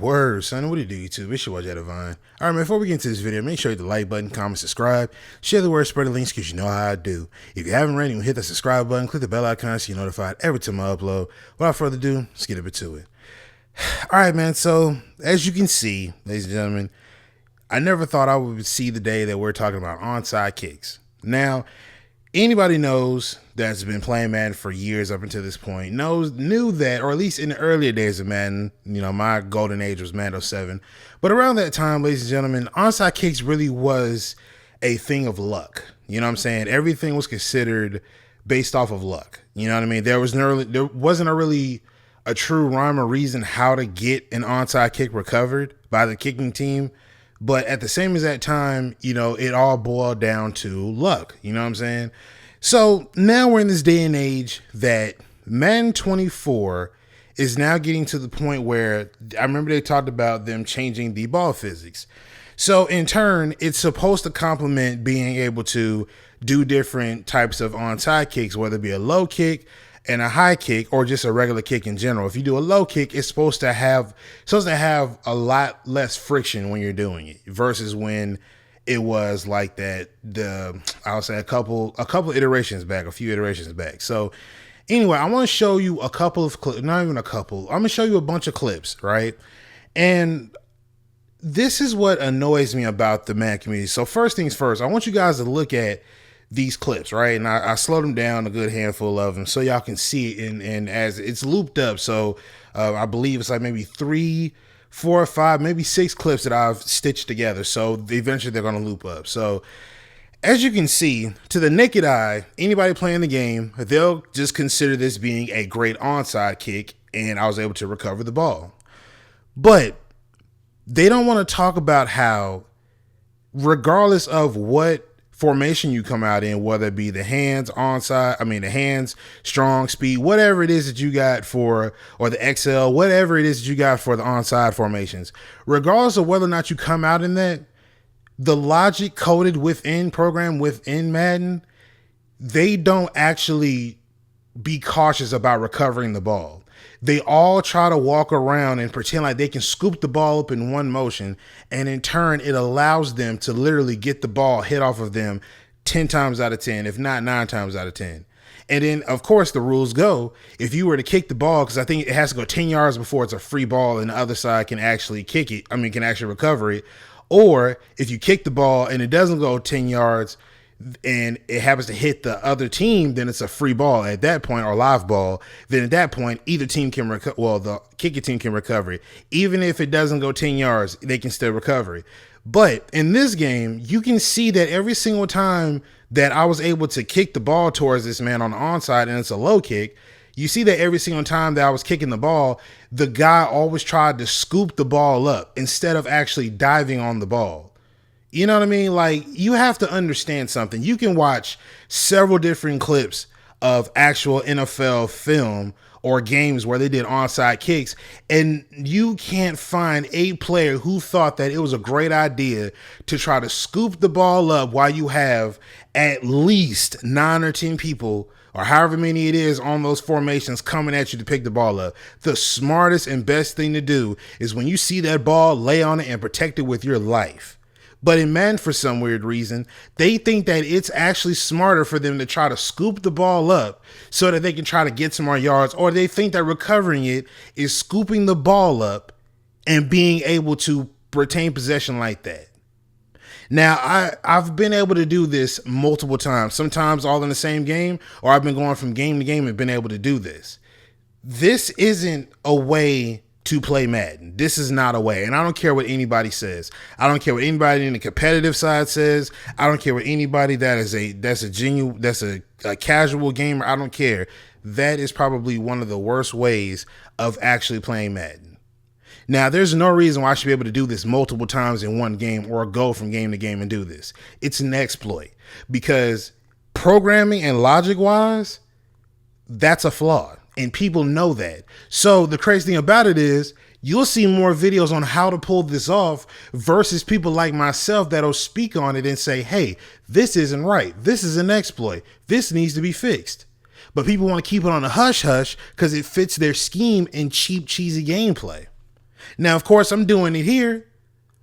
word, son? What do you do, YouTube? It's your boy, Divine. All right, man, before we get into this video, make sure you hit the like button, comment, subscribe, share the word, spread the links, because you know how I do. If you haven't already, hit the subscribe button, click the bell icon so you're notified every time I upload. Without further ado, let's get into it. All right, man, so as you can see, ladies and gentlemen, I never thought I would see the day that we're talking about onside kicks. Now, anybody knows that's been playing Madden for years up until this point knew that, or at least in the earlier days of Madden, you know, my golden age was Madden 07. But around that time, ladies and gentlemen, onside kicks really was a thing of luck. You know what I'm saying? Everything was considered based off of luck. You know what I mean? There wasn't a true rhyme or reason how to get an onside kick recovered by the kicking team. But at the same exact time, you know, it all boiled down to luck. You know what I'm saying? So now we're in this day and age that Madden 24 is now getting to the point where I remember they talked about them changing the ball physics. So in turn, it's supposed to complement being able to do different types of onside kicks, whether it be a low kick and a high kick or just a regular kick in general. If you do a low kick, it's supposed to have a lot less friction when you're doing it versus when it was like that. I'll say a couple iterations back, a few iterations back. So anyway, I want to show you a couple of clips, not even a couple. I'm going to show you a bunch of clips, right? And this is what annoys me about the Madden community. So first things first, I want you guys to look at these clips, right? And I slowed them down a good handful of them so y'all can see it. And as it's looped up, so I believe it's like maybe 3, 4, 5, maybe 6 clips that I've stitched together. So eventually they're going to loop up. So as you can see, to the naked eye, anybody playing the game, they'll just consider this being a great onside kick, and I was able to recover the ball. But they don't want to talk about how, regardless of what formation you come out in, whether it be the hands strong, speed, whatever it is that you got for, or the XL, whatever it is that you got for the onside formations, regardless of whether or not you come out in that, the logic coded within Madden, they don't actually be cautious about recovering the ball. They all try to walk around and pretend like they can scoop the ball up in one motion, and in turn, it allows them to literally get the ball hit off of them 10 times out of 10, if not 9 times out of 10. And then, of course, the rules go, if you were to kick the ball, because I think it has to go 10 yards before it's a free ball and the other side can actually can actually recover it. Or if you kick the ball and it doesn't go 10 yards, and it happens to hit the other team, then it's a free ball at that point, or live ball. Then at that point, either team can the kicking team can recover it. Even if it doesn't go 10 yards, they can still recover it. But in this game, you can see that every single time that I was able to kick the ball towards this man on the onside, and it's a low kick, you see that every single time that I was kicking the ball, the guy always tried to scoop the ball up instead of actually diving on the ball. You know what I mean? Like, you have to understand something. You can watch several different clips of actual NFL film or games where they did onside kicks, and you can't find a player who thought that it was a great idea to try to scoop the ball up while you have at least 9 or 10 people, or however many it is, on those formations coming at you to pick the ball up. The smartest and best thing to do is when you see that ball, lay on it and protect it with your life. But in Madden, for some weird reason, they think that it's actually smarter for them to try to scoop the ball up so that they can try to get some more yards, or they think that recovering it is scooping the ball up and being able to retain possession like that. Now, I've been able to do this multiple times, sometimes all in the same game, or I've been going from game to game and been able to do this. This isn't a way to play Madden. This is not a way. And I don't care what anybody says. I don't care what anybody in the competitive side says. I don't care what anybody that's a casual gamer. I don't care. That is probably one of the worst ways of actually playing Madden. Now, there's no reason why I should be able to do this multiple times in one game, or go from game to game and do this. It's an exploit, because programming and logic wise, that's a flaw. And people know that. So the crazy thing about it is, you'll see more videos on how to pull this off versus people like myself that'll speak on it and say, hey, this isn't right. This is an exploit. This needs to be fixed. But people want to keep it on a hush hush because it fits their scheme and cheap, cheesy gameplay. Now, of course, I'm doing it here,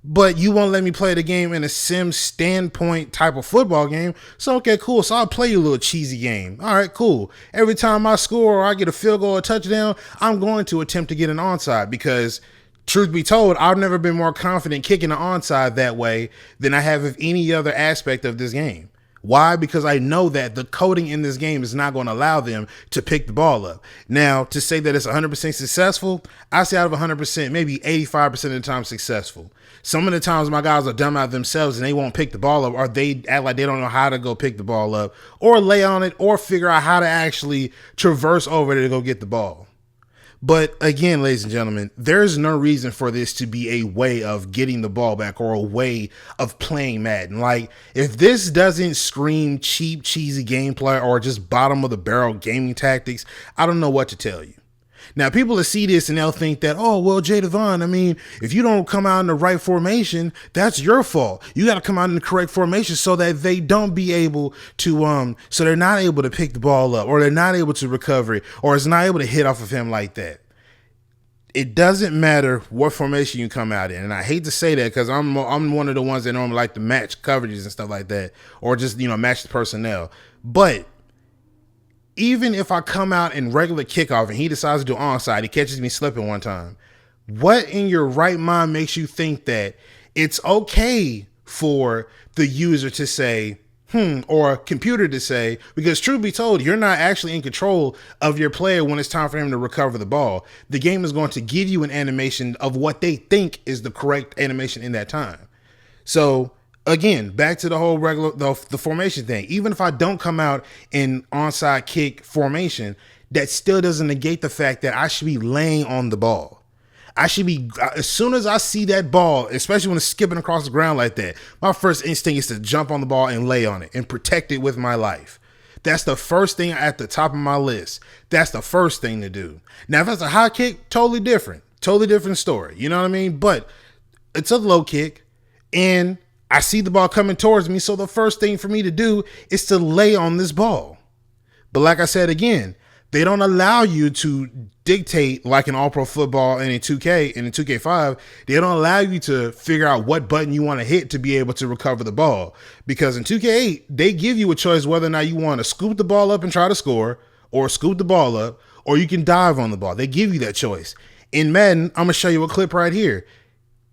but you won't let me play the game in a sim standpoint type of football game. So, okay, cool. So I'll play you a little cheesy game. All right, cool. Every time I score or I get a field goal or touchdown, I'm going to attempt to get an onside because, truth be told, I've never been more confident kicking an onside that way than I have of any other aspect of this game. Why? Because I know that the coding in this game is not going to allow them to pick the ball up. Now, to say that it's 100% successful, I say out of 100%, maybe 85% of the time successful. Some of the times my guys are dumb out themselves and they won't pick the ball up, or they act like they don't know how to go pick the ball up or lay on it or figure out how to actually traverse over it to go get the ball. But again, ladies and gentlemen, there's no reason for this to be a way of getting the ball back or a way of playing Madden. Like, if this doesn't scream cheap, cheesy gameplay or just bottom of the barrel gaming tactics, I don't know what to tell you. Now, people will see this and they'll think that, oh, well, Jay Devon, I mean, if you don't come out in the right formation, that's your fault. You got to come out in the correct formation so that they don't be able to, so they're not able to pick the ball up or they're not able to recover it or it's not able to hit off of him like that. It doesn't matter what formation you come out in. And I hate to say that because I'm one of the ones that normally like to match coverages and stuff like that or just, match the personnel. But even if I come out in regular kickoff and he decides to do onside, he catches me slipping one time. What in your right mind makes you think that it's okay for the user to say, or computer to say, because truth be told, you're not actually in control of your player when it's time for him to recover the ball. The game is going to give you an animation of what they think is the correct animation in that time. So again, back to the whole the formation thing. Even if I don't come out in onside kick formation, that still doesn't negate the fact that I should be laying on the ball. I should be, as soon as I see that ball, especially when it's skipping across the ground like that, my first instinct is to jump on the ball and lay on it and protect it with my life. That's the first thing at the top of my list. That's the first thing to do. Now, if it's a high kick, totally different story. You know what I mean? But it's a low kick and I see the ball coming towards me. So the first thing for me to do is to lay on this ball. But like I said, again, they don't allow you to dictate like in All Pro Football and in 2K and in 2K5. They don't allow you to figure out what button you want to hit to be able to recover the ball. Because in 2K8, they give you a choice whether or not you want to scoop the ball up and try to score or scoop the ball up, or you can dive on the ball. They give you that choice. In Madden, I'm going to show you a clip right here.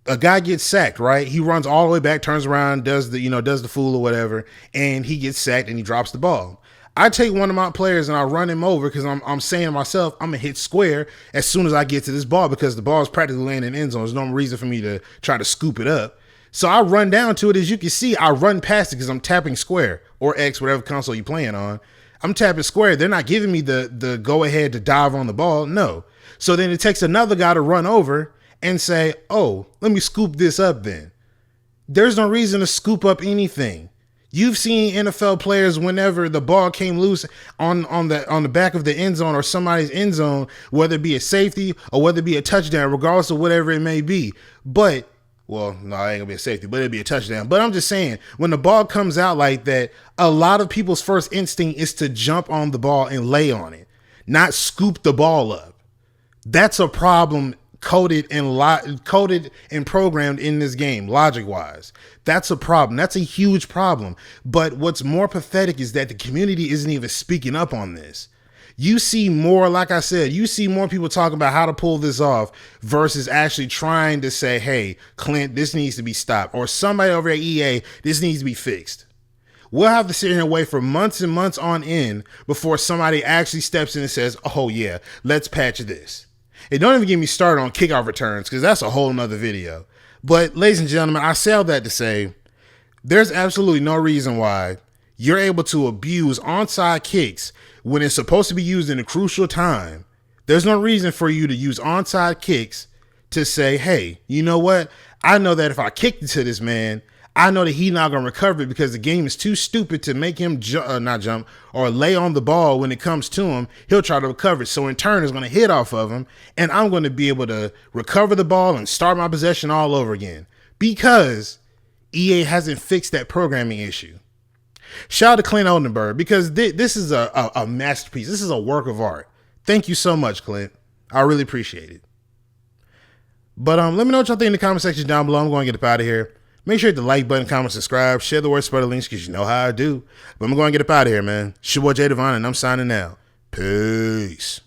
A guy gets sacked, right? He runs all the way back, turns around, does the fool or whatever, and he gets sacked and he drops the ball. I take one of my players and I run him over because I'm saying to myself, I'm going to hit square as soon as I get to this ball because the ball is practically landing in the end zone. There's no reason for me to try to scoop it up. So I run down to it. As you can see, I run past it because I'm tapping square or X, whatever console you're playing on. I'm tapping square. They're not giving me the go ahead to dive on the ball. No. So then it takes another guy to run over and say, oh, let me scoop this up then. There's no reason to scoop up anything. You've seen NFL players whenever the ball came loose on the back of the end zone or somebody's end zone, whether it be a safety or whether it be a touchdown, regardless of whatever it may be. But, well, no, it ain't gonna be a safety, but it'd be a touchdown. But I'm just saying, when the ball comes out like that, a lot of people's first instinct is to jump on the ball and lay on it, not scoop the ball up. That's a problem coded and programmed in this game, logic wise. That's a problem. That's a huge problem. But what's more pathetic is that the community isn't even speaking up on this. You see more, like I said, you see more people talking about how to pull this off versus actually trying to say, hey, Clint, this needs to be stopped, or somebody over at EA, this needs to be fixed. We'll have to sit here and wait for months and months on end before somebody actually steps in and says, oh yeah, let's patch this. And don't even get me started on kickoff returns because that's a whole nother video. But ladies and gentlemen, I say all that to say there's absolutely no reason why you're able to abuse onside kicks when it's supposed to be used in a crucial time. There's no reason for you to use onside kicks to say, hey, you know what? I know that if I kick it to this man, I know that he's not going to recover it because the game is too stupid to make him not jump or lay on the ball when it comes to him. He'll try to recover it. So in turn, it's going to hit off of him. And I'm going to be able to recover the ball and start my possession all over again because EA hasn't fixed that programming issue. Shout out to Clint Oldenburg because this is a masterpiece. This is a work of art. Thank you so much, Clint. I really appreciate it. But let me know what y'all think in the comment section down below. I'm going to get up out of here. Make sure you hit the like button, comment, subscribe, share the word, spread the links, because you know how I do. But I'm going to get up out of here, man. It's your boy Jay Devon, and I'm signing out. Peace.